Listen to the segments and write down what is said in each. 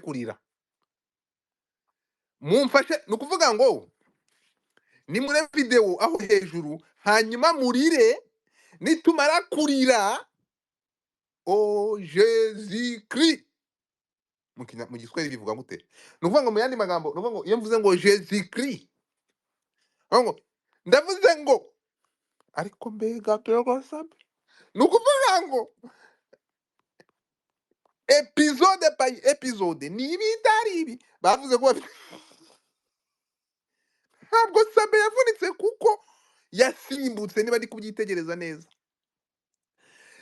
kurira mumfashe nukuvuga ngo nimure video aho hejuru hanyuma murire nitumara kurira oh Jésus Christ mu giswahili bivuga gute nukuvuga ngo mu yandi magambo nukuvuga ngo iyo mvuze ngo Jésus Christ ngo ndavuze ngo ariko mbega byogosabe nukuvuga ngo episode by episode ni ibitari ibi bavuze ko ntabwo sabe yavunitse kuko yasimbutse niba ndi kubyitegereza neza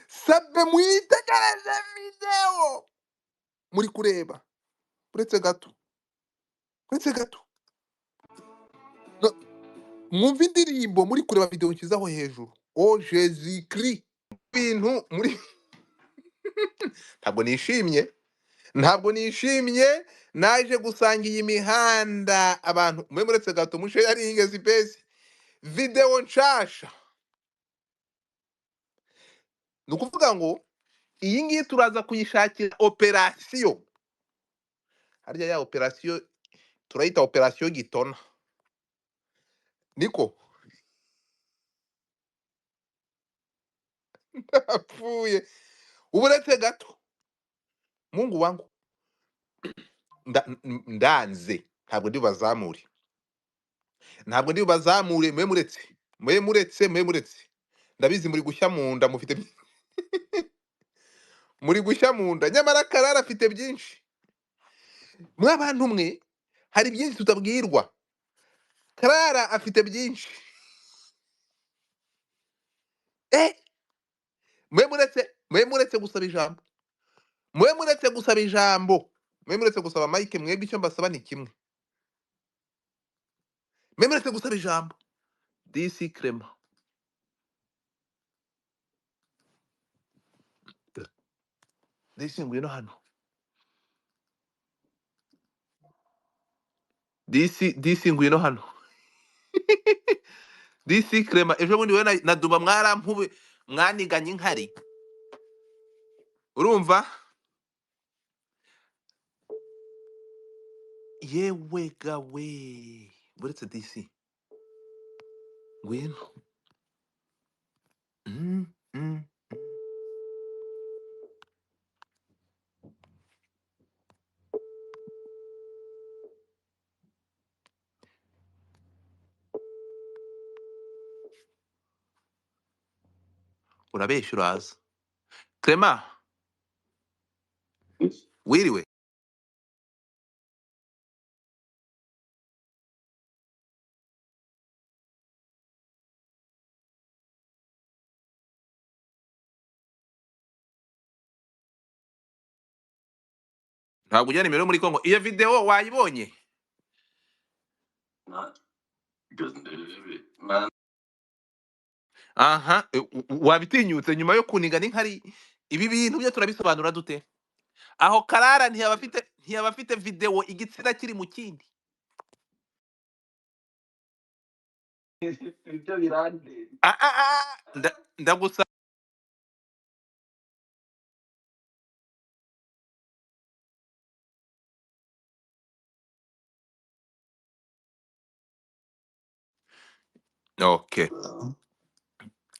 sabe mwitegereze video muri kureba uretse gato No, mwumva indirimbo muri kureba video nshyizeho hejuru oh Jésus Christ ibintu muri ntabwo nishimye naje gusanga iyi mihanda abantu mwe muretse gato mushe yari ingezi pesi video nshasha nukuvuga ngo iyi ngiyi turaza kuyishakira operation harya ya operation turayita operation gitona niko apfuye uburetse gato mungu wangu ndanze ntabwo ndi bazamure mwe muretse ndabizi muri gushya mu nda mufite muri gushya mu nda nyamara Karara afite byinshi mw'abantu mwe hari byinshi tutabwirwa Karara afite byinshi mwe muretse gusaba ijambo mwe muretse gusaba mike mwebwe icyo mbasaba ni kimwe mwe muretse gusaba ijambo DC Clement DC ngwino hano DC ngwino hano DC Clement ejo bundi we na Duba mwarampube mwaniganye inkari urumva yewe gawe buretse DC ngwino urabeshya uraza Clement wiriwe ntabwo ujya nimero muri Kongo iyo video wayibonye aha wabitinyutse nyuma yo kuniga n'inkari ibi bintu byo turabisobanura dute aho Karara ntiyaba afite video igitsina kiri mu kindi ndagusa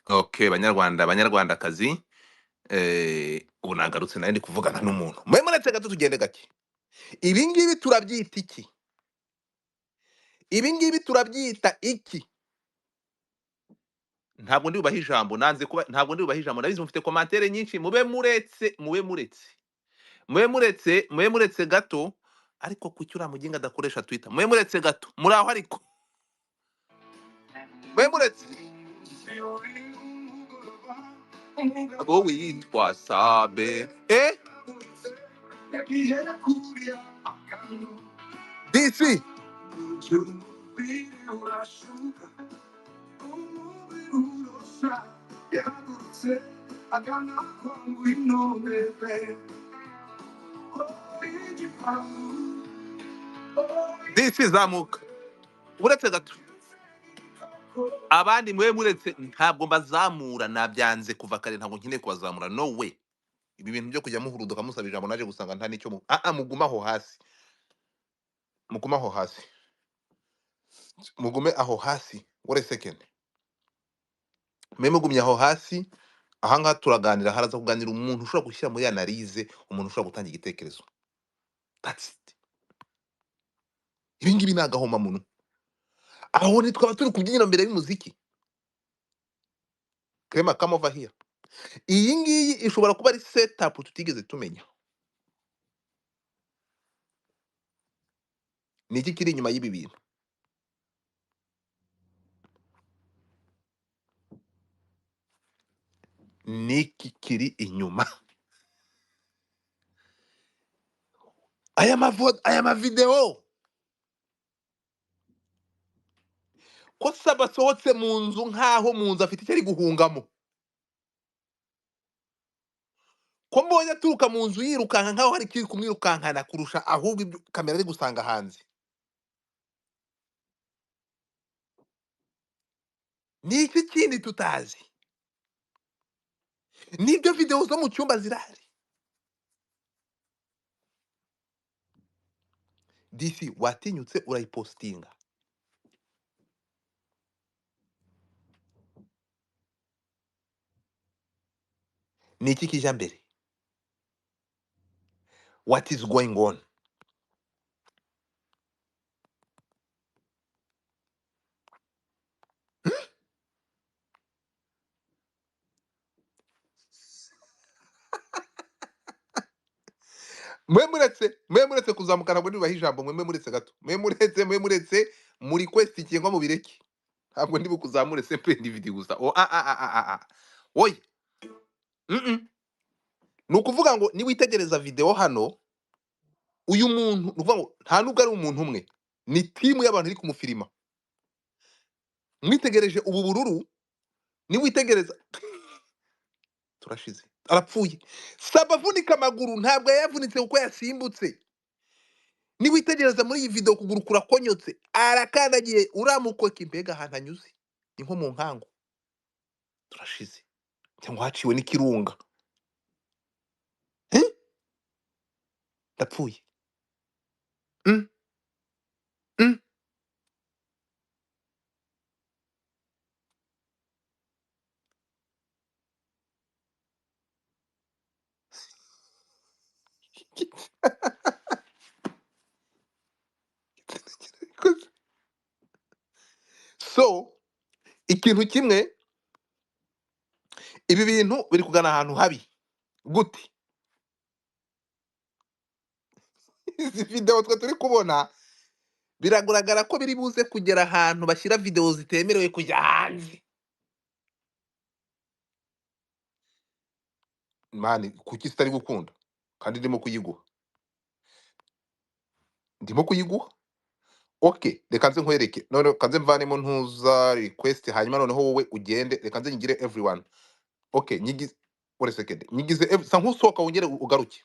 okay banyarwandakazi ubu nagarutse nayo ndi kuvugana n'umuntu mwe muretse gato tugende gake ibi ngibi turabyita iki ntabwo ndi bubaha ijambo ntabwo ndi bubaha ijambo ndabizi mufite commentaire nyinshi mube muretse gato ariko kuki uriya muginga adakoresha Twitter mube muretse gato muri aho ariko mube muretse wowe yitwa Sabe DC DC zamuka uretse gato abandi mwe muretse ntabwo mbazamura nabyanze kuva kare ntabwo nkeneye kubazamura no way ibi bintu byo kujya muhuruduka musaba ijambo naje gusanga nta nicyo mugumaho hasi, mugumaho hasi, mugume aho hasi. Wait a second, mwe mugumye aho hasi. Aha ngaha turaganira, haraza kuganira umuntu ushobora gushyira muri analize, umuntu ushobora gutanga igitekerezo. That's it. Ibi ngibi ni agahomamunwa. Aho ni twaba turi kubyinira mbere y'umuziki. Clement, come over here. Iyi ngiyi ishobora kuba ari setup tutigeze tumenya. Ni iki kiri inyuma y'ibi bintu? Ni iki kiri inyuma? Aya mavideo ko Saba asohotse mu nzu nkaho mu nzu afite icyo ari guhungamo, ko mbonye aturuka mu nzu yirukanka nkaho hari ikiri kumwirukankana kurusha ahubwo ibyo kamera ari gusanga hanze. Ni iki kindi tutazi? Nibyo video zo mu cyumba zirahari. DC watinyutse urayipostinga. Ni iki kija mbere? What is going on? Mwe muretse kuzamukana ngo nibaha ijambo, mwe muretse gato, mwe muretse muri quest ikingwa mu bireki. Ntabwo ndi bukuzamure sempre individu gusa. Oye. Ni ukuvuga ngo niwitegereza video hano, uyu muntu ni ukuvuga ngo nta nubwo ari umuntu umwe, ni timu y'abantu iri kumufirima. Mwitegereje ubu bururu, niwitegereza turashize, arapfuye. Saba avunika amaguru ntabwo yavunitse kuko yasimbutse. Niwitegereza muri iyi video kuguru kurakonyotse, arakandagiye uramukoka imbega ahantu anyuze. Ni nko mu nkango. Turashize. Cyangwa haciwe n'ikirunga. Ndapfuye. So, ikintu kimwe, ibi bintu biri kugana ahantu habi. Gute? Izi video twe turi kubona biragaragara ko biri buze kugera ahantu bashyira video zitemerewe kujya hanze. Mani, kuki sitari gukunda? Kandi ndimo kuyiguha. Ndimo kuyiguha? Okay, reka nze nkwereke. None kanze mvanemo ntuza request, hanyuma noneho wowe ugende, reka nze nyigire everyone. Okay, nyigize, wait a second. Nyigize sa nkusohoka wongere ugaruke.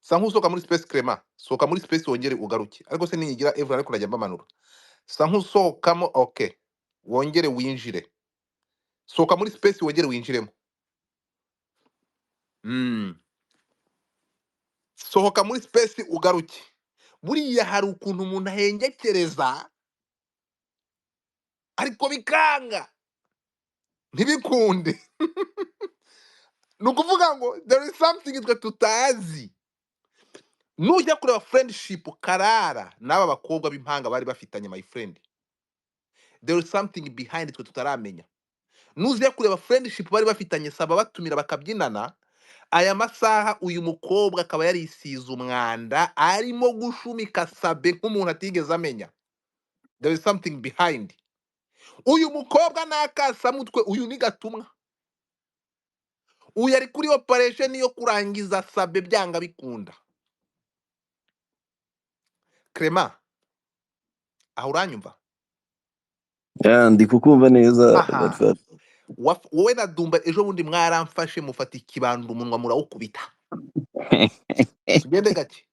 Sa nkusohoka muri space Clement. Sohoka muri space wongere ugaruke. Ariko se ninyigira everyone ariko najya mbamanura. Sa nkusohokamo, okay. Wongere winjire. Sohoka muri space wongere winjiremo. Sohoka muri space ugaruke. Buriya hari ukuntu umuntu ahengekereza ariko bikanga ntibikunde. Nukuvuga ngo there is something twe tutazi. Nujya kureba friendship Karara n'aba bakobwa b'impanga bari bafitanye, my friend, there is something behind twe tutaramenya. Nujya kureba friendship bari bafitanye Saba batumira bakabyinana, aya masaha uyu mukobwa akaba yarisize umwanda arimo gushumika Sabe nk'umuntu atigeze amenya. There is something behind. Uyu mukobwa nakasamutwe, uyu ni Gatumwa. Uyu ari kuri operation yo kurangiza Sabe byanga bikunda. Clement, aho uranyumva? Ndi kukumva neza. Wowe na Dumba ejo bundi mwaramfashe mufata ikibando umunwa murawukubita. Tugende gake.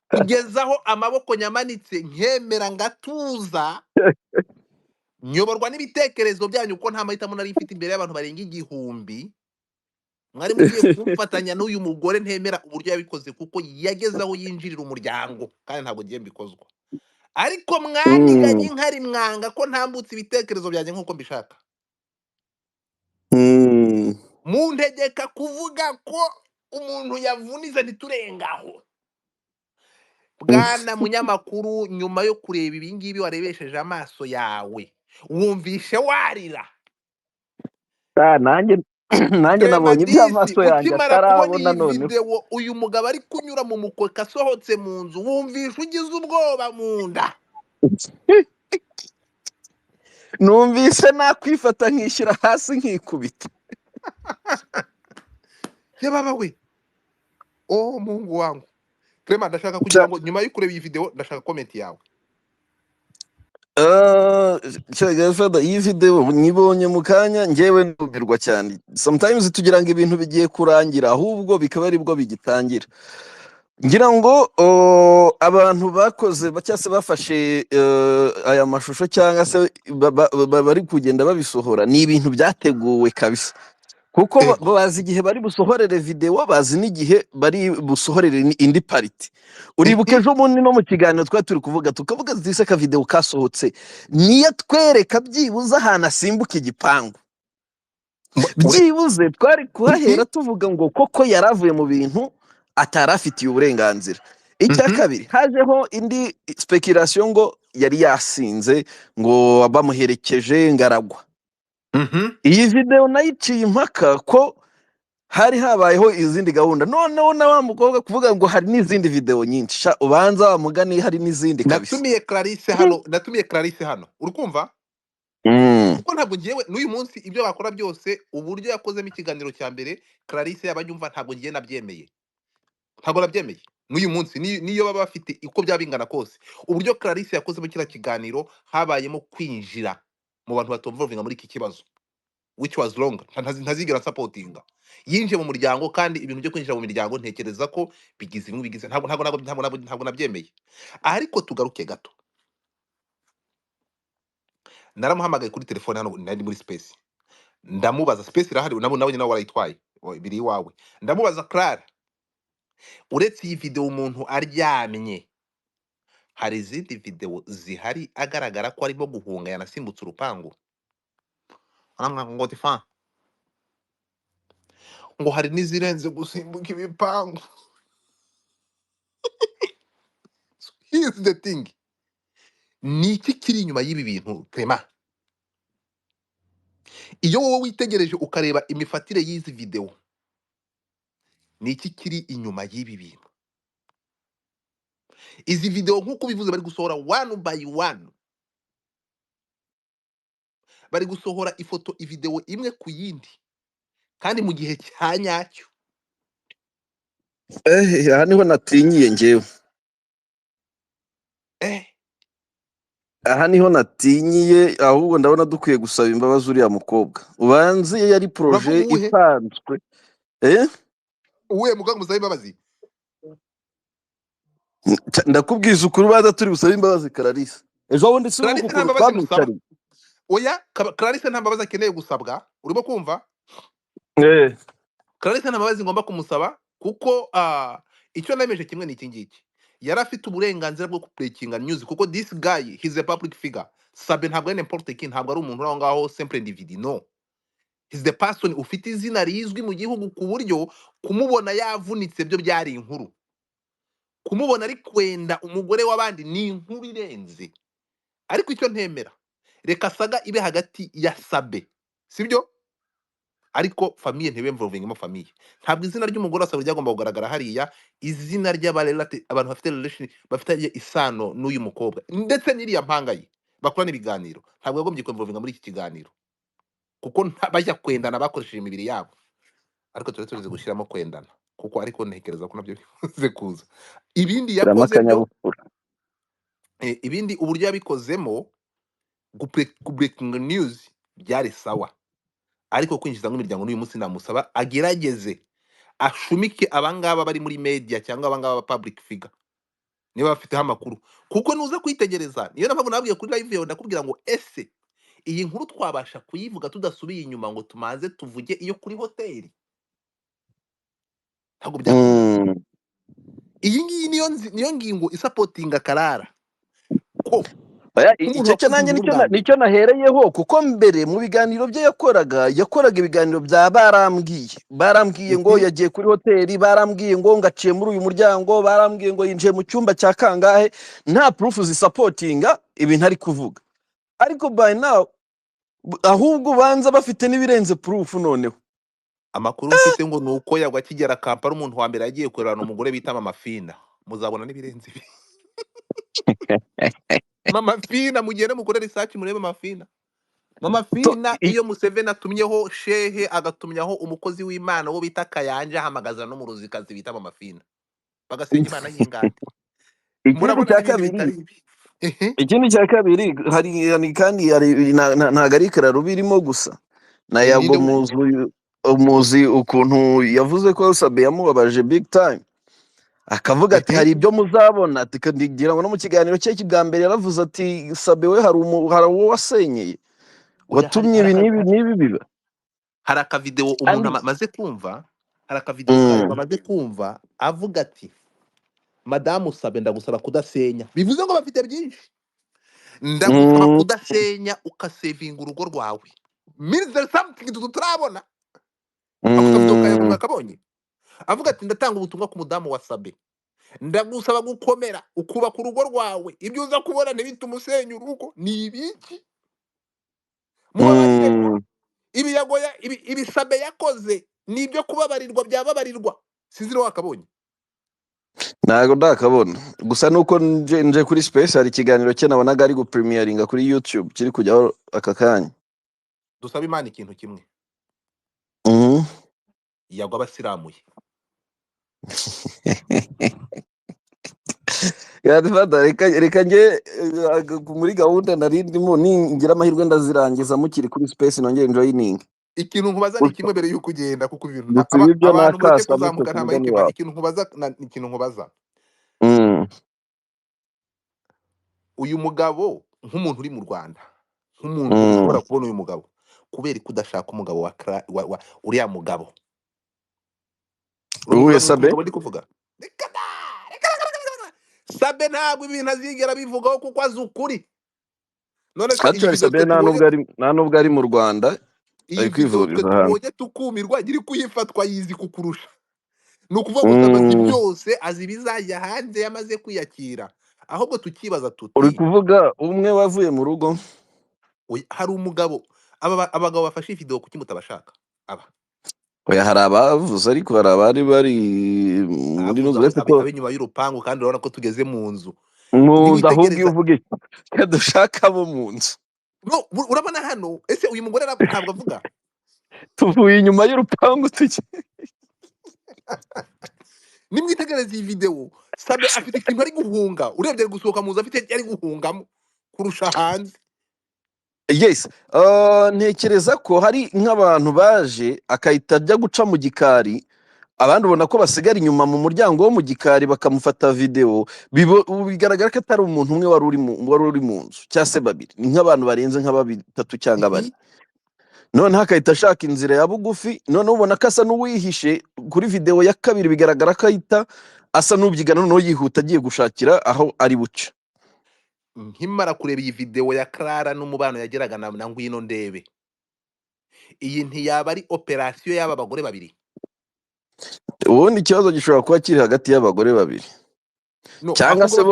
Kugezaho amaboko nyamanitse nkemera ngatuza, nyoborwa n'ibitekerezo byanyu ko nta mahitamo nari mfite imbere y'abantu barenga igihumbi. mwari mugiye kumfatanya n'uyu mugore ntemera uburyo yabikoze kuko yageze aho yinjirira umuryango kandi ntabwo ngiye mbikozwa, ariko mwaniganye Mm. inkari mwanga ko ntambutse ibitekerezo byanjye nk'uko mbishaka, Mm. muntegeka kuvuga ko umuntu yavunize ntiturengaho. Bwana munyamakuru, nyuma yo kureba ibi ngibi warebesheje amaso yawe wumvishe warira. Nanjye nanjye nabonye ibyo Clemadisi amaso yanjye ukimara kubona atarabona iyi noneho. videwo uyu mugabo ari kunyura mu mukoka asohotse mu nzu wumvishe ugize ubwoba mu nda. Numvise nakwifata nkishyira hasi nkikubita. Ye baba we, oh Mungu wangu. Clement, ndashaka kugira ngo nyuma yo kureba iyi video ndashaka comment yawe. Iyi video nyibonye mu kanya njyewe ndumirwa cyane. Sometimes tugira ngo ibintu bigiye kurangira ahubwo bikaba ari bwo bigitangira. Ngira ngo abantu bakoze cyangwa bafashe aya mashusho cyangwa se bari kugenda babisohora ni ibintu byateguwe kabisa, kuko bazi igihe bari busohorere video, bazi n'igihe bari busohorere indi pariti. Uribuka ejo bundi no mu kiganiro twari turi tukavuga zise ka video kasohotse niyo twereka byibuze ahantu asimbuka igipangu, byibuze twari kuhahera tuvuga ngo koko yaravuye mu bintu atarafitiye uburenganzira. Icya kabiri hajeho indi speculation ngo yari yasinze, ngo bamuherekeje ngaragwa. Iyi video nayiciye impaka ko hari habayeho izindi gahunda, noneho na wa mukobwa kuvuga ngo hari n'izindi video nyinshi. Ubanza mugani hari n'izindi kabisa. Natumiye Clarisse hano urukumva, kuko ntabwo ngiyewe n'uyu munsi ibyo bakora byose uburyo yakozemo ikiganiro cya mbere Clarisse yabanyumva ntabwo ngiye nabyemeye, ntabwo nabyemeye n'uyu munsi niyo baba bafite uko byabingana kose. Uburyo Clarisse yakozemo kira kiganiro habayemo kwinjira mu bantu batomvolvinga muri iki kibazo, which was wrong. Ntazigera supportinga, yinjiye mu muryango kandi ibintu byo kwinjira mu miryango ntekereza ko bigize imwe bigize ntabwo nabyemeye. Ariko tugaruke gato, naramuhamagaye kuri telefone hano nari muri space, ndamubaza space irahari nabonye nawe warayitwaye biri iwawe, ndamubaza Clara, uretse iyi video umuntu aryamye hari izindi video zihari agaragara ko arimo guhunga yanasimbutse urupangu? Ngo tifa ngo hari n'izirenze gusimbuka ibipangu. So here's the thing, ni iki kiri inyuma y'ibi bintu Clement? Iyo wowe witegereje ukareba imifatire y'izi video, ni iki kiri inyuma y'ibi bintu? Izi video nk'uko bivuze bari gusohora one by one, bari gusohora ifoto ivideo imwe ku yindi kandi mu gihe cya nyacyo. Aha niho natinyiye njyewe, aha niho natinyiye, ahubwo ndabona dukwiye gusaba imbabazi uriya mukobwa. Ubanze yari projet ipanzwe. Uwe muganga musaba imbabazi? Ndakubwiza ukuri, baza turi gusaba imbabazi Clarisse. Ejo bundi si uko twamwicariye. Oya, Clarisse nta mbabazi akeneye gusabwa, urimo kumva? Clarisse nta mbabazi ngomba kumusaba kuko icyo nameje kimwe ni iki ngiki, yari afite uburenganzira bwo breaking news kuko this guy he's a public figure. Sabe ntabwo ari n'importe qui, ntabwo ari umuntu uraho ngaho simple individu, no, he's the person ufite izina rizwi mu gihugu ku buryo kumubona yavunitse byo byari inkuru, kumubona ari kwenda umugore w'abandi ni inkuru irenze. Ariko icyo ntemera, reka saga ibe hagati ya Sabe, sibyo? Ariko famille ntebe involvingemo famille. Ntabwo izina ry'umugore Sabe ryagomba kugaragara hariya, izina ry'abarelate abantu bafite relation bafite isano n'uyu mukobwa ndetse n'iriya mpanga ye bakorana ibiganiro, ntabwo yagombye kwinvolvinga muri iki kiganiro kuko bajya kwendana bakoresheje imibiri yabo. Ariko turize gushyiramo kwendana kuko ariko ntekereza ko nabyo bize kuza. Ibindi yakoze byo ibindi uburyo yabikozemo breaking news byari sawa, ariko kwinjiza nk'imiryango n'uyu munsi namusaba agerageze ashumike abangaba bari muri media cyangwa abangaba public figure niba bafiteho amakuru, kuko nuza kwitegereza niyo mpamvu nabwiye kuri live yawe ndakubwira ngo ese iyi nkuru twabasha kuyivuga tudasubiye inyuma ngo tumaze tuvuge iyo kuri hoteli? ntabwo byakunda. mm. Iyi ngiyi niyo ngingo isapotinga Karara ko Oya, nk'umuntu icyo cyo wakoze nanjye inkuru bwa mbere. nicyo nahereyeho, kuko mbere mu biganiro bye yakoraga ibiganiro bya barambwiye ngo Mhm. yagiye kuri hoteli, barambwiye ngo ngaciye muri uyu muryango, barambwiye ngo yinjiye mu cyumba cya kangahe, nta proof zisapotinga ibintu ari kuvuga. Ariko by now ahubwo banza bafite n'ibirenze proof noneho. Amakuru mfite ngo ni uko yagwa akigera Kampala umuntu wa mbere yagiye kurerana umugore bita Mama Fina. Muzabona n'ibirenze ibi. Mama Fina, mugende mukore research murebe Mama Fina. Mama So, Fina iyo Museveni atumyeho shehe agatumyaho umukozi w'Imana wo bita Kayanja, ahamagaza no mu ruzikazi bita Mama Fina, bagasenga Imana y'ingande. ikindi Murabona cya n'ibindi kabiri bitari ibi. Ehe. ikindi cya kabiri kandi ntabwo ari Kararo birimo gusa na Yago Ninde wundi? muzi ukuntu yavuze ko Sabe yamubabaje big time, akavuga ati hari Ehe. ibyo muzabona, ati ngira ngo no mu kiganiro cye bwa mbere yaravuze ati Sabe we hari uwo wasenyeye Oya, watumye ibi n'ibi biba. hari akavideo umuntu amaze kumva, hari akavideo kayo bamaze kumva avuga ati Madamu Sabe ndagusaba kudasenya, bivuze ngo bafite byinshi, ndagusaba kudasenya ukasevinga urugo rwawe. Means there something tutarabona. Akavideo kayo mwakabonye avuga ati ndatanga ubutumwa ku mudamu wa Sabe, ndagusaba gukomera ukubaka urugo rwawe, ibyo uza kubona ntibituma usenya urugo. Ni ibiki mubabarire? Ibi yagoya ibi Sabe yakoze ni ibyo kubabarirwa, byababarirwa. Siziro wakabonye? Ntago ndakabona, gusa nuko nje kuri space hari ikiganiro cye nabonaga ari gupremieringa kuri YouTube kiri kujyaho aka kanya. Dusaba Imana ikintu kimwe, yagwa abasiramuye. reka nge muri gahunda nari ndimo, ningira amahirwe ndazirangiza mukiri kuri space nongeye joining. Ikintu nkubaza ni kimwe mbere yuko ugenda, kuko ibintu ibyo abantu mureke nakasa kuzamuka nta mahirwe. Ikintu nkubaza uyu mugabo nk'umuntu uri mu Rwanda, nk'umuntu ushobora kubona uyu mugabo, kubera ko udashaka umugabo wa uriya mugabo uyu Sabe ndi kuvuga Sabe ntabwo ibintu azigera bivugaho kuko azi ukuri. None se Sabe nta nubwo ari mu Rwanda, ari kwivuriza hanze. Tubonye tukumirwa giri kuyifatwa yizi kukurusha. Ni ukuvuga ngo Sabe azi byose, azi bizajya hanze yamaze kwiyakira. Ahubwo tukibaza tuti, uri kuvuga umwe wavuye mu rugo? Hari umugabo, abagabo bafashe video kuki mutabashaka aba? Oya, hari abavuze ariko hari abari bari muri nuzu inyuma y'urupangu, kandi urabona ko tugeze mu nzu. Ahubwo iyo uvuga ko dushaka abo mu nzu, urabona hano, ese uyu mugore ntabwo avuga tuvuye inyuma y'urupangu nimwitegereze iyi video, Sabe afite ikintu ari guhunga, urebye ari gusohoka mu nzu afite ari guhungamo kurusha hanze. Yes, ntekereza ko hari nk'abantu baje akahita ajya guca mu gikari, abandi ubona ko basigara inyuma mu muryango wo mu gikari bakamufata video, bigaragara ko atari umuntu umwe wari uri mu nzu cyangwa se babiri, ni nk'abantu barenze nka babiri, 3 cyangwa 4. Noneho akahita ashaka inzira ya bugufi, noneho ubona ko asa n'uwihishe kuri video ya kabiri, bigaragara ko ahita asa n'ubyigana, noneho yihuta agiye gushakira aho ari buce. Nkimara kureba iyi video ya Clara n'umubano yageraga na Ngwino Ndebe, iyi ntiyaba ari operation y'aba bagore babiri? Ubundi ikibazo gishobora kuba kiri hagati y'abagore babiri, cyangwa se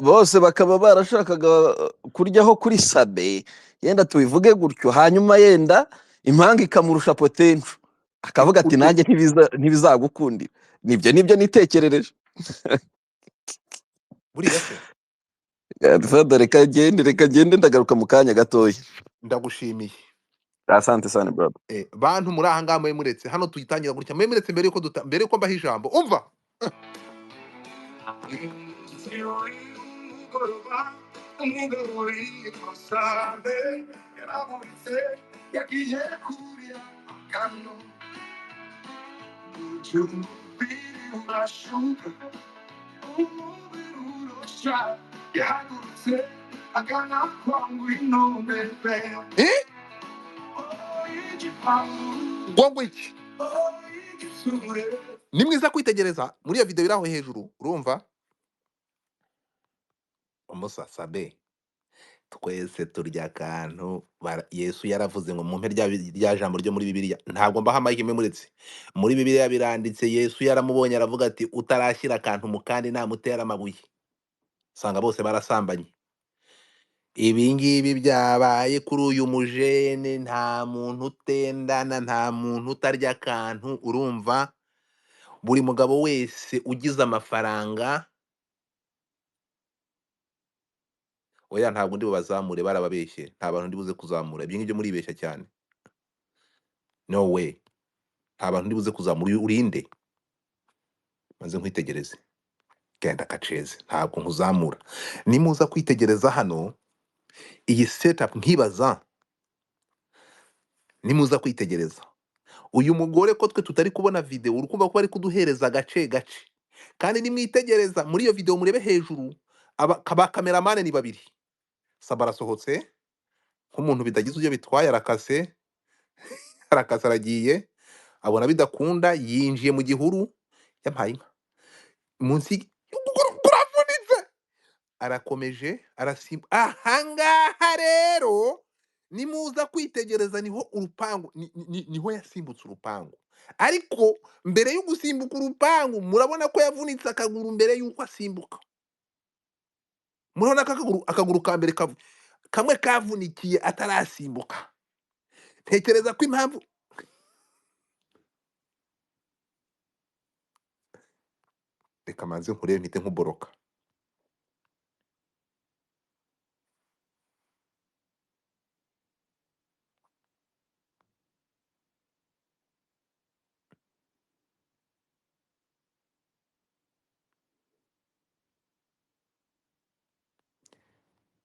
bose bakaba barashakaga kuryaho kuri Sabe, yenda tubivuge gutyo, hanyuma yenda impanga ikamurusha potential, akavuga ati nanjye ntibizagukundira. Nibyo nitekerereje. Buriya se reka ngende ndagaruka mu kanya gatoya. Ndagushimiye. Asante sana brother. Bantu muri aha ngaha muretse hano tuyitangira gutya, muretse mbere yuko mbaha ijambo. Umva ngo iki ni mwiza kwitegereza muri iyo video iri aho hejuru urumva umusasabe twese turya akantu yesu yaravuze ngo mumpe rya jambo ryo muri bibiliya ntabwo mbaha amahirwe muretse muri bibiliya biranditse yesu yaramubonye aravuga ati utarashyira akantu mu kandi namutera amabuye usanga bose barasambanye ibi ngibi byabaye kuri uyu mujene nta muntu utendana nta muntu utarya akantu urumva buri mugabo wese ugize amafaranga oya ntabwo ndi bubazamure barababeshye nta bantu ndi buze kuzamura ibyo ngibyo muribeshya cyane no way nta bantu ndi buze kuzamura urinde maze nkwitegereze genda kaceze ntabwo nkuzamura nimuza kwitegereza hano iyi setup nkibaza nimuza kwitegereza uyu mugore ko twe tutari kubona video urukumva ko bari kuduhereza gace gace kandi nimwitegereza muri iyo video murebe hejuru ba kameramane ni babiri saba arasohotse nk'umuntu bidagize ibyo bitwaye arakase arakase aragiye abona bidakunda yinjiye mu gihuru yampaye inka munsi kuravunitse arakomeje arasimba ahangaha rero nimuza kwitegereza niho urupangu niho yasimbutse urupangu ariko mbere yo gusimbuka urupangu murabona ko yavunitse akaguru mbere y'uko asimbuka murabona ko akaguru ka mbere kamwe kavunikiye atarasimbuka ntekereza ko impamvu reka manze nkurebe mpite nkuboroka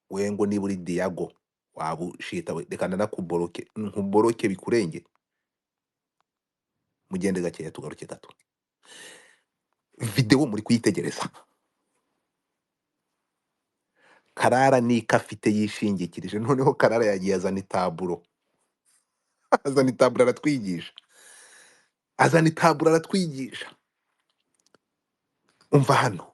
we ngo niba uri diyago waba ushita we reka ndanakuboroke nkuboroke bikurenge mugende gakeya tugaruke gato video muri kuyitegereza Karara niko afite yishingikirije noneho Karara yagiye azana itaburo azana itaburo aratwigisha azana itaburo aratwigisha umva hano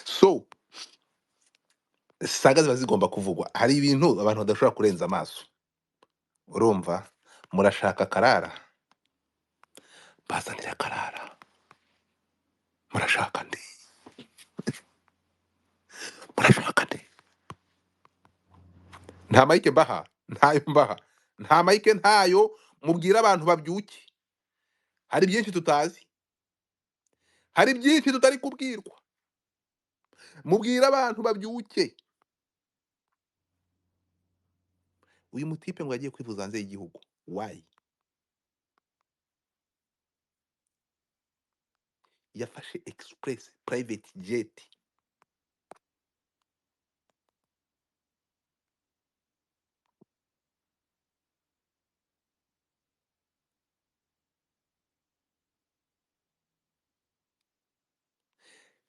so saga ziba zigomba kuvugwa hari ibintu abantu badashobora kurenza amaso urumva murashaka Karara bazanira Karara murashaka ndi murashaka nde? Nta mike mbaha, ntayo mbaha, nta mike ntayo. Mubwire abantu babyuke, hari byinshi tutazi, hari byinshi tutari kubwirwa. Mubwire abantu babyuke. Uyu mutipe ngo yagiye kwivuza hanze y'igihugu, why? Yafashe express private jet.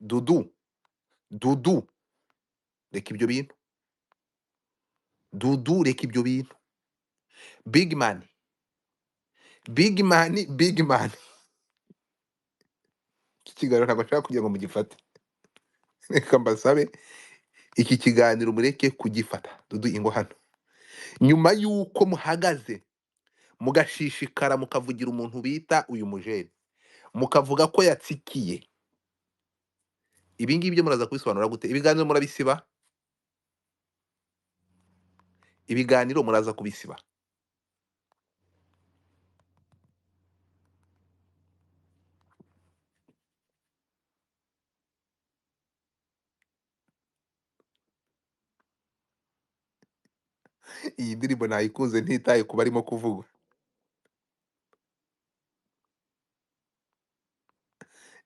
Dudu, Dudu, reka ibyo bintu. Dudu, reka ibyo bintu. Big man, big man, big man. Iki kiganiro ntabwo nshaka kugira ngo mugifate. Reka mbasabe iki kiganiro mureke kugifata. Dudu ingo hano. Nyuma y'uko muhagaze mugashishikara mukavugira umuntu bita uyu mujeri, mukavuga ko yatsikiye, ibi ngibi byo muraza kubisobanura gute? Ibiganiro murabisiba, ibiganiro muraza kubisiba. Iyi ndirimbo nayikunze ntitaye ku barimo kuvugwa.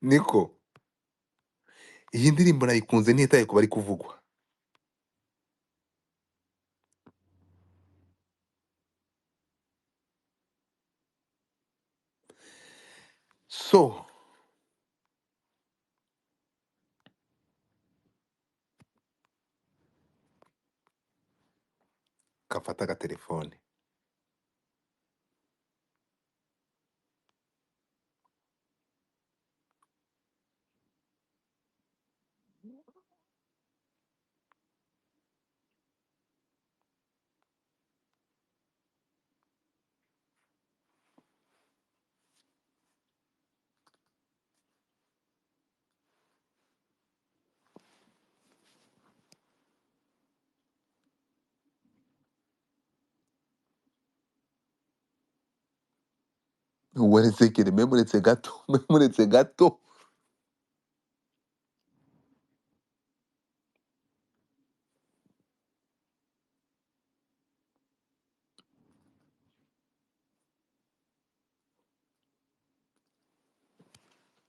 Niko, iyi ndirimbo nayikunze ntitaye ku bari kuvugwa. So, gafata agatelefone. Weresekere memuretse gato, memuretse gato.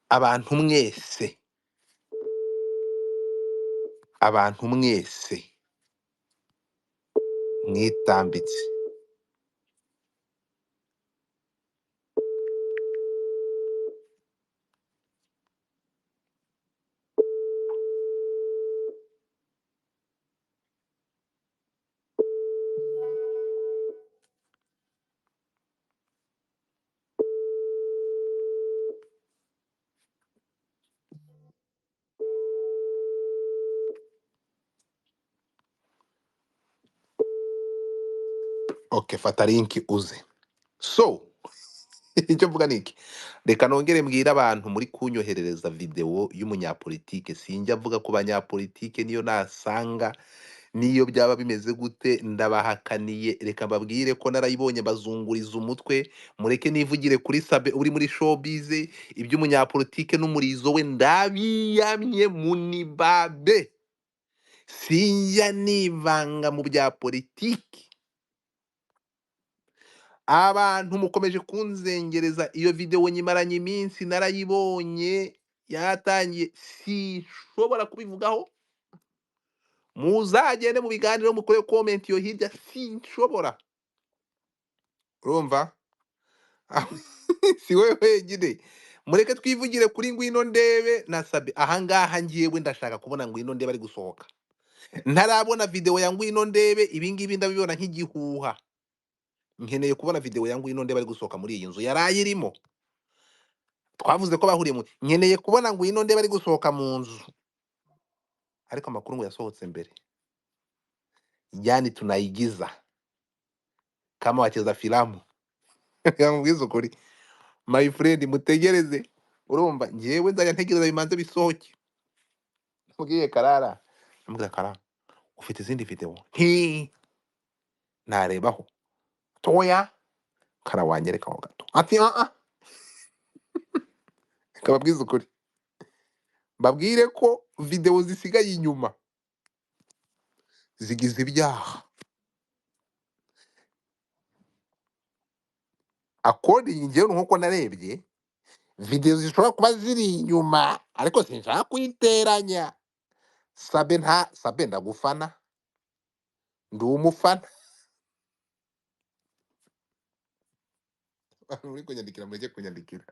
Abantu mwese, abantu mwese mwitambitse. Okay, fata link uze. So, icyo mvuga niki, reka nongere mbwira abantu muri kunyoherereza video y'umunyapolitike. Sinjya mvuga ku banyapolitike niyo nasanga, niyo byaba bimeze gute ndabahakaniye. Reka mbabwire ko narayibonye bazunguriza umutwe. Mureke nivugire kuri Sabe uri muri showbiz. Iby'umunyapolitike n'umurizo we ndabiyamye munibabe. Sinjya nivanga mu bya politiki. Abantu mukomeje kunzengereza, iyo video nyimaranye iminsi narayibonye yatangiye, sinshobora kubivugaho. Muzagende mu biganiro mukore comment yo hirya, sinshobora. Urumva? Si wewe wenyine. Mureke twivugire kuri Ngwino Ndebe na Sabe. Ahangaha ngiyewe ndashaka kubona Ngwino Ndebe ari gusohoka. Ntarabona video ya Ngwino Ndebe, ibi ngibi ndabibona nk'igihuha. Nkeneye kubona video ya Ngwino Ndebe ari gusohoka muri iyi nzu yaraye irimo. Twavuze ko bahuriye mu, nkeneye kubona Ngwino Ndebe ari gusohoka mu nzu. Ariko amakuru ngo yasohotse mbere. Yani tunaigiza kama wacheza filamu. Yamubwiza ukuri, my friend, mutegereze. Urumva, njyewe nzajya ntegereza bimanze bisohoke. Mubwiye Karara, ambwira kara ufite izindi video nti narebaho toya kara wanyerekaho gato ati kababwiza ukuri babwire ko video zisigaye inyuma zigize ibyaha according njyewe nkuko narebye video zishobora kuba ziri inyuma ariko sinshaka kuyiteranya sabe ndagufana ndi umufana abantu muri kunyandikira mureke kunyandikira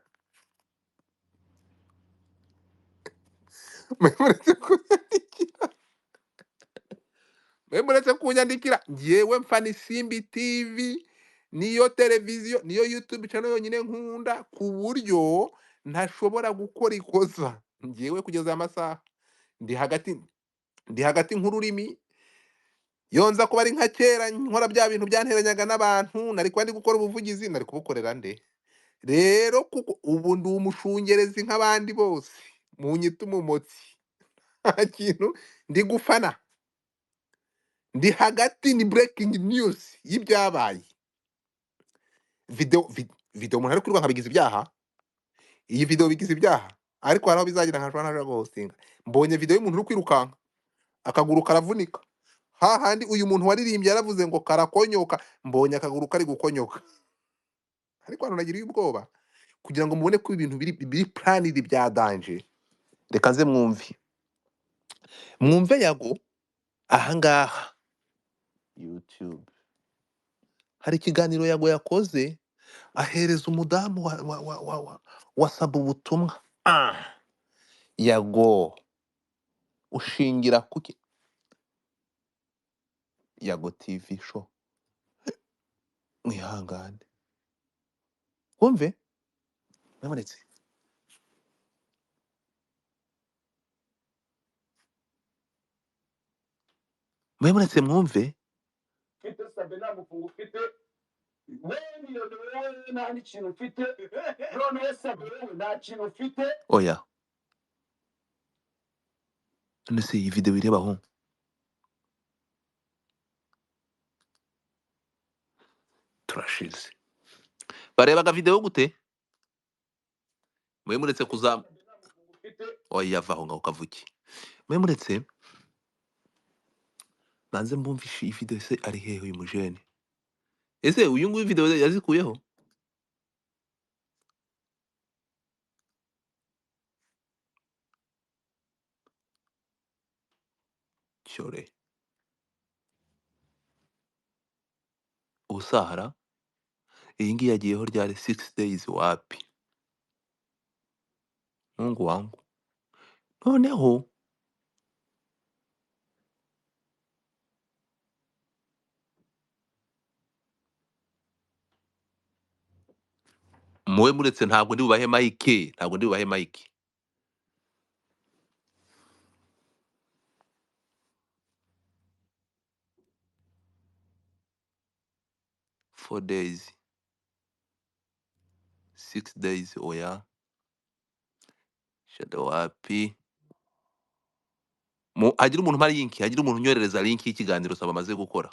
muretse kunyandikira muretse kunyandikira njyewe mfana Isimbi TV niyo televiziyo niyo YouTube channel yonyine nkunda ku buryo ntashobora gukora ikosa njyewe kugeza aya masaha ndi hagati nk'ururimi yonza kuba ari nka kera nkora bya bintu byanteranyaga n'abantu nari kuba ndi gukora ubuvugizi nari kubukorera nde rero kuko ubu ndi umushungerezi nk'abandi bose munyita umumotsi nta kintu ndi gufana ndi hagati ni breaking news y'ibyabaye video umuntu ari kwirukanka bigize ibyaha iyi video bigize ibyaha ariko hari aho bizagira nkashobora naje guhostinga mbonye video y'umuntu uri kwirukanka akaguru karavunika hahandi uyu muntu waririmbye yaravuze ngo karakonyoka mbonye akaguru kari gukonyoka ariko hano nagiriye ubwoba kugira ngo mubone ko ibintu biri planid bya danger reka nze mwumve yago ahangaha YouTube hari ikiganiro yago yakoze ahereza umudamu wasaba ubutumwa yago ushingira kuki yago TV show mwihangane wumve namanetse mwumve ufite sabe nta mufungo ufite wewe nta n'ikintu ufite none sabe wewe nta kintu ufite oya none se iyi video irebaho turashize barebaga video gute muretse kuza oya vaho ngaho kavuki muretse nanze mbumvishe iyi video se ari hehe uyu mujene ese uyu nguyu video yazikuyeho cyore usahara iyi ngiyi yagiyeho ryari 6 days wapi mungu wangu noneho muwe muretse ntabwo ndi bubahe mike 4 days 6 days oya shadow wapi hagira umuntu mpa link hagira umuntu unyorereza link y'ikiganiro saba amaze gukora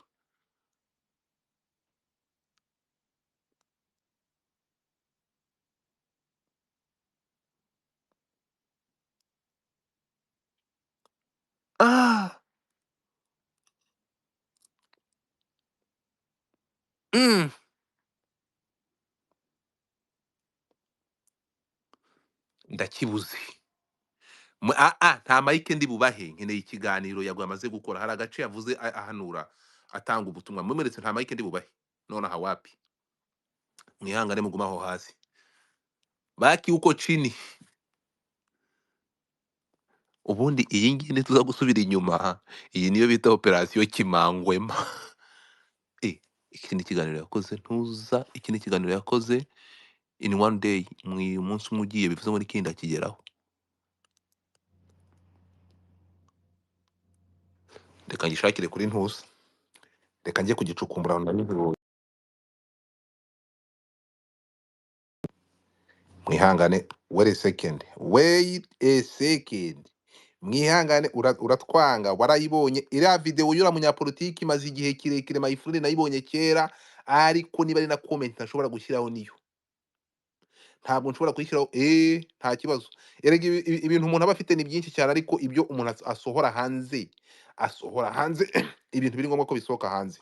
ndakibuze nta mike ndi bubahe nkeneye ikiganiro yago amaze gukora hari agace yavuze ahanura atanga ubutumwa mwemeretse nta mike ndi bubahe none aha wapi mwihangane mugumaho hasi baki uko chini ubundi iyi ngiyi ntituza gusubira inyuma iyi niyo bita operation Kimangwema iki ni ikiganiro yakoze ntuza iki ni ikiganiro yakoze in one day umunsi umwe ugiye bivuze ngo n'ikindi akigeraho reka ngishakire kuri ntuza reka njye kugicukumbura na nijoro mwihangane wait a second mwihangane uratwanga warayibonye iriya video y'ura munyapolitiki imaze igihe kirekire mayifurinde nayibonye kera ariko niba ari na comment ntashobora gushyiraho niyo ntabwo nshobora kuyishyiraho nta kibazo erega ibintu umuntu aba afite ni byinshi cyane ariko ibyo umuntu asohora hanze ibintu biri ngombwa ko bisohoka hanze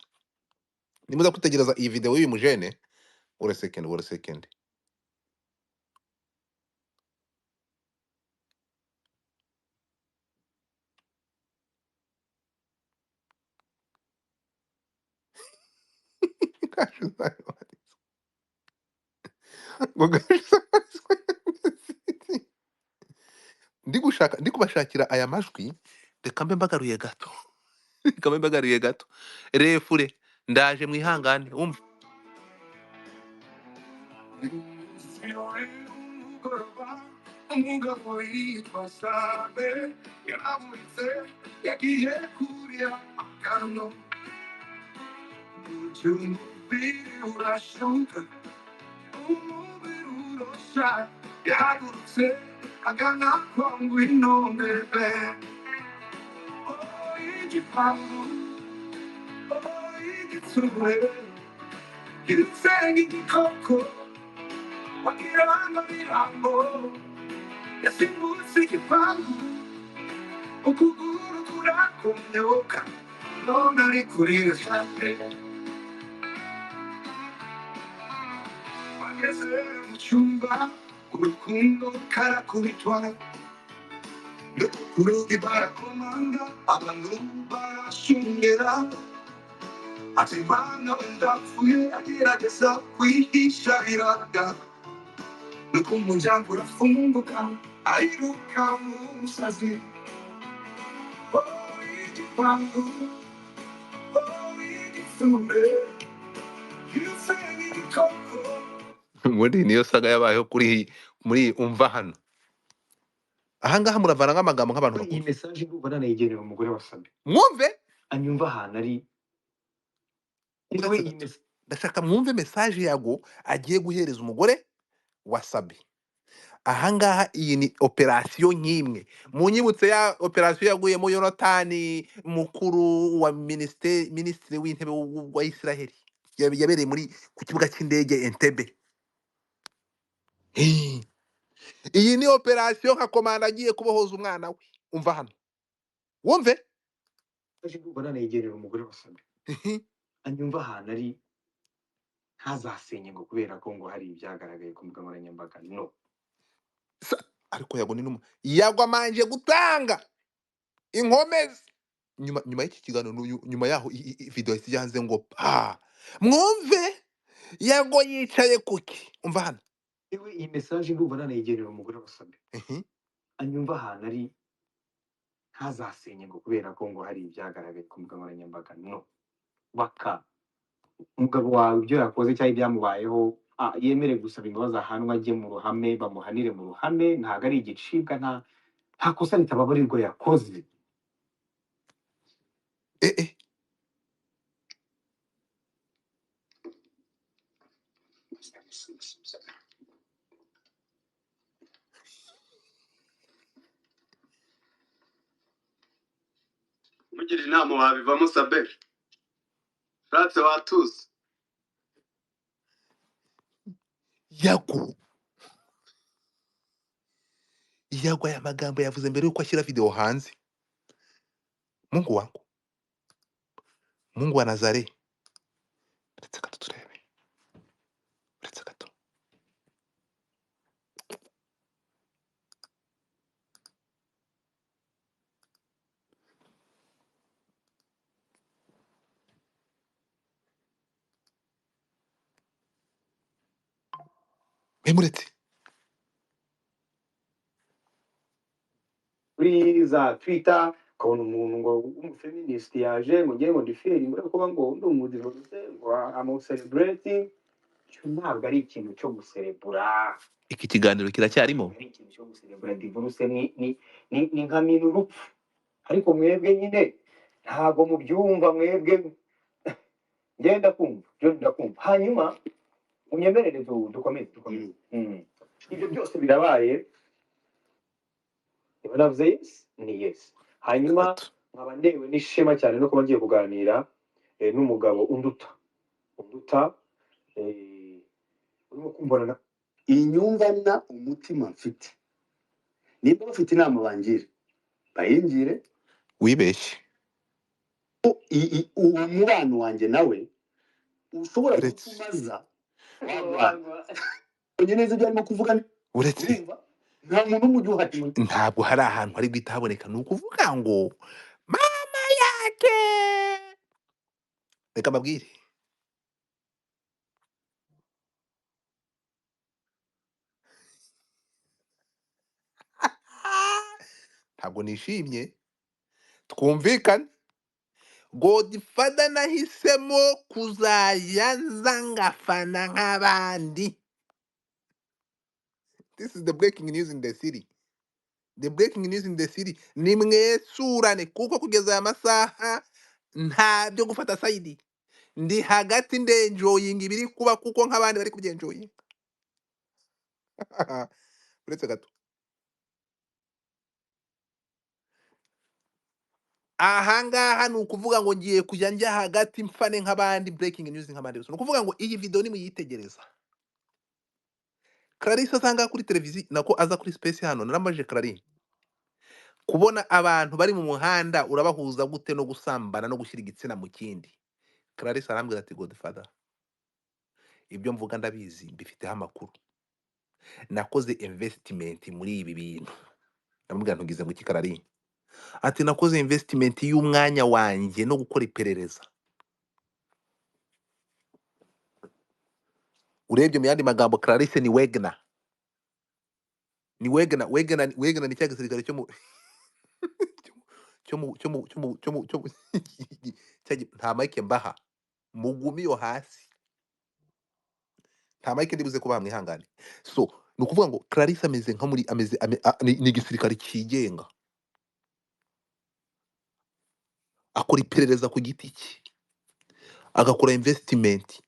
nimuza kwitegereza iyi video y'uyu mujene ure second ndi kubashakira aya majwi reka mbe mbagaruye gato reka mbe mbagaruye gato refure ndaje mwihangane umva umugabo yitwa Sabe yaramutse yagiye kurya akantu umubiri urashuka umubiri urosha yahagurutse agana kwa ngwinombe igipangu igitsure igitsenge igikoko wakiranga mirambo yasimbutse igipangu ukuguru kurakumyoka none ari kurira cyane wageze mu cyumba urukundo karakubitwa urugi barakomanga abantu barashungera ati mana ndapfuye agerageza kwihisha iraga nuko umuryango urafunguka ariruka mu musazi igipangu igitsure igitsenge igikoko muri niyo saga yabayeho muri umva hano ahangaha muravana nk'amagambo nk'abantu iyi bakuru message ndumva nanayigenera umugore wa Sabe mwumve anyumva ahantu ari yewe uretse iyi gato message ndashaka mwumve message yago agiye guhereza umugore wa Sabe ahangaha iyi ni operasiyo nk'imwe munyibutse ya operasiyo yaguyemo Yonatani mukuru wa minisitiri w'intebe wa Israheli yabereye ku kibuga cy'indege Entebbe. Iyi ni operasiyo nka komanda agiye kubohoza umwana we umva hano wumve ndumva nanayigenera umugore wa Sabe anyumva ahantu ari ntazasenye ngo kubera ko ngo hari ibyagaragaye ku mbuga nkoranyambaga no ariko yago ni yagwa manje gutanga inkomezi nyuma y'iki kiganiro nyuma yaho video yahise ijya hanze ngo pa mwumve yago yicaye kuki umva hano yewe iyi message ndumva nanayigenera umugore wa Sabe anyumva ahantu ari ntazasenye ngo kubera ko ngo hari ibyagaragaye ku mbuga nkoranyambaga no baka umugabo wawe ibyo yakoze cyangwa ibyamubayeho yemere gusaba imbabazi ahanwa ajye mu ruhame bamuhanire mu ruhame ntabwo ari igicibwa nta kosa ritababarirwa yakoze mugira inama wabivamo Sabe ratse watuze yago aya magambo yavuze mbere yuko ashyira video hanze Mungu wangu Mungu wa Nazare uretse gato turebe uretse gato muretse kuri za Twitter ukabona umuntu ngo w'umufeminist yaje ngo ngiye ngo ndiferi ngo kuba ngo ndi umudivorce ngo amuselebrate ntabwo ari ikintu cyo guserebura iki kiganiro kiracyarimo ari ikintu cyo guserebura divorce ni nka mintu urupfu ariko mwebwe nyine ntabwo mubyumva mwebwe ngenda kumva hanyuma unyemerere dukomeze ibyo byose birabaye niba navuze yes ni yes. Hanyuma gato nkaba ntewe n'ishema cyane no kuba ngiye kuganira n'umugabo unduta urimo kumbona inyumvana umutima mfite. Niba bafite inama bangira bayingire, wibeshye uwo mubano wanjye nawe ushobora uretse gutumaza wagwana onye neza ibyo arimo kuvuga. uretse Urumva nta muntu umujyi uhati ntabwo hari ahantu hari guhita haboneka ni ukuvuga ngo mama yake reka mbabwire ntabwo nishimye twumvikane Godfather nahisemo kuzajya nza ngafana nk'abandi. This is the breaking news in the city. The breaking news in the city ni mwesurane kuko kugeza aya masaha nta byo gufata sayidi, ndi hagati ndenjoyinga ibiri kuba kuko nk'abandi bari kubyenjoyinga. uretse gato ahangaha ni ukuvuga ngo ngiye kujya njya hagati mfane nk'abandi, breaking news nk'abandi bose. Ni ukuvuga ngo iyi video nimuyitegereza Clarisse asanga kuri televiziyo nako aza kuri space hano narambaje Clarisse kubona abantu bari mu muhanda urabahuza gute no gusambana no gushyira igitsina mu kindi. Clarisse arambwira ati Godfather ibyo mvuga ndabizi mbifiteho amakuru, nakoze investment muri ibi bintu. Ndamubwira ntugize ngo iki Clarisse? Ati nakoze investment y'umwanya wanjye no gukora iperereza. Urebye mu yandi magambo Clarisse ni Wegner. Ni Wegner ni cya gisirikare cyo mu nta mike mbaha mugumi yo hasi, nta mike ndibuze kubaha mwihangane. So ni ukuvuga ngo Clarisse ameze nka muri ni igisirikare cyigenga, akora iperereza ku giti cye, agakora investment.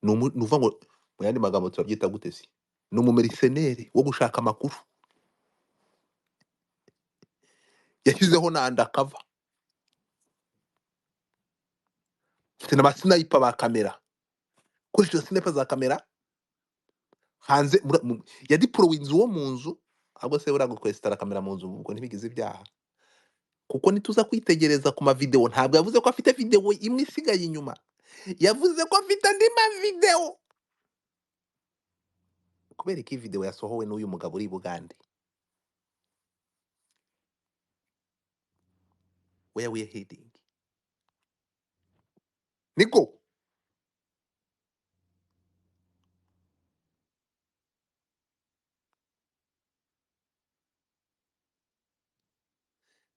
Ni ukuvuga ngo mu yandi magambo turabyita gute se? Ni umumeriseneri wo gushaka amakuru, yashyizeho na undercover, afite n'abasniper ba kamera, koresheje sniper za kamera hanze yadiporowe inzu wo mu nzu. Ahubwo se buriya gukwesitara kamera mu nzu ubwo ntibigize ibyaha, kuko nituza kwitegereza ku mavideo ntabwo yavuze ko afite video imwe isigaye inyuma, yavuze ko afite andi mavideo. Kubera ko iyi video yasohowe n'uyu mugabo uri i Bugande. Where we are heading niko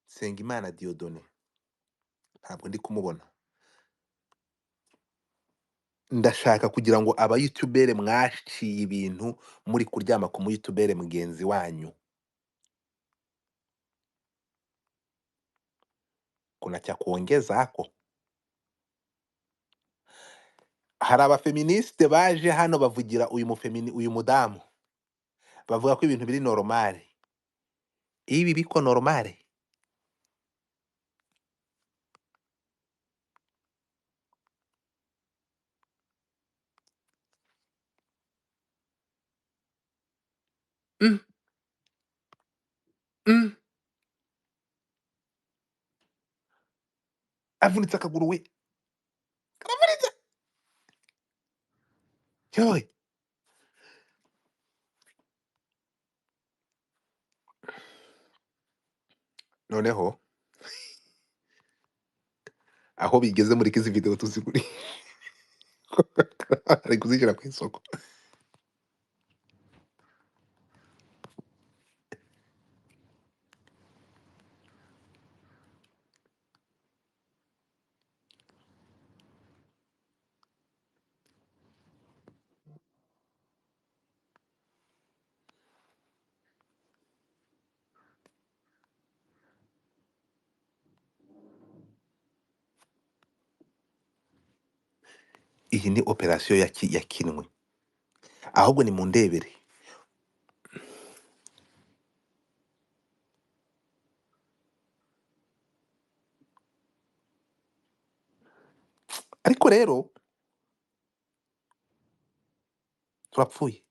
Nsengimana Dieudonné ntabwo ndi kumubona. Ndashaka kugira ngo aba youtubere mwaciye ibintu muri kuryama ku mu youtubere mugenzi wanyu, kuna cha kuongeza hako. Hari abafeministe baje hano bavugira uyu mudamu, bavuga ko ibintu biri normale. Ibi biko normale? Mm, mm. Avunitse akaguru we, karavunitse yoy. Noneho aho bigeze muri kizi video tuziguri ari kuzishyira ku isoko. Iyi ni operation yakinwe, ahubwo ni mundebere rero turapfuye